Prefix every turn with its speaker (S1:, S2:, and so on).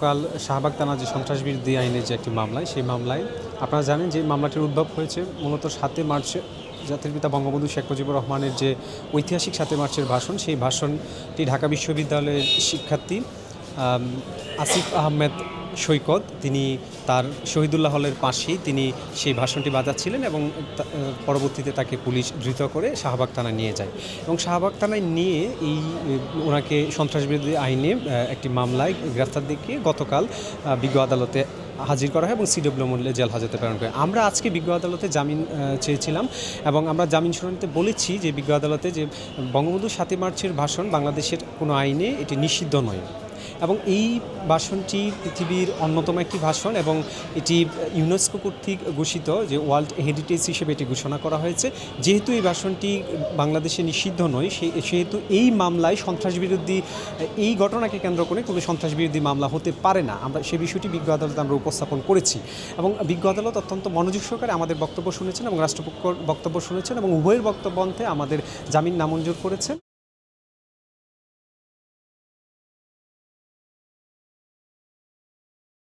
S1: কাল শাহবাগ থানা যে সন্ত্রাসবিরোধী আইনের যে একটি মামলায় সেই মামলায় আপনারা জানেন যে মামলাটির উদ্ভব হয়েছে মূলত 7 মার্চ জাতির পিতা বঙ্গবন্ধু শেখ মুজিবুর রহমানের যে ঐতিহাসিক 7 মার্চের ভাষণ, সেই ভাষণটি ঢাকা বিশ্ববিদ্যালয়ের শিক্ষার্থী আসিফ আহমেদ সৈকত তিনি তার শহীদুল্লাহ হলের পাশেই তিনি সেই ভাষণটি বাজাচ্ছিলেন এবং পরবর্তীতে তাকে পুলিশ ধৃত করে শাহবাগ থানায় নিয়ে যায় এবং শাহবাগ থানায় নিয়ে ওনাকে সন্ত্রাসবিরোধী আইনে একটি মামলায় গ্রেফতার দেখিয়ে গতকাল বিজ্ঞ আদালতে হাজির করা হয় এবং সিডব্লিউ মূল্যে জেল হাজতে প্রেরণ করে। আমরা আজকে বিজ্ঞ আদালতে জামিন চেয়েছিলাম এবং আমরা জামিন শুনানিতে বলেছি যে বিজ্ঞ আদালতে যে বঙ্গবন্ধু 7 মার্চের ভাষণ বাংলাদেশের কোনো আইনে এটি নিষিদ্ধ নয় এবং এই ভাষণটি পৃথিবীর অন্যতম একটি ভাষণ এবং এটি ইউনেস্কো কর্তৃক ঘোষিত যে ওয়ার্ল্ড হেরিটেজ হিসেবে এটি ঘোষণা করা হয়েছে। যেহেতু এই ভাষণটি বাংলাদেশে নিষিদ্ধ নয় সেহেতু এই মামলায় সন্ত্রাসবিরোধী এই ঘটনাকে কেন্দ্র করে কোনো সন্ত্রাসবিরোধী মামলা হতে পারে না। আমরা সে বিষয়টি বিজ্ঞ আদালতে আমরা উপস্থাপন করেছি এবং বিজ্ঞ আদালত অত্যন্ত মনোযোগ সহকারে আমাদের বক্তব্য শুনেছেন এবং রাষ্ট্রপক্ষের বক্তব্য শুনেছেন এবং উভয়ের বক্তব্যন্তে আমাদের জামিন নামঞ্জুর করেছেন।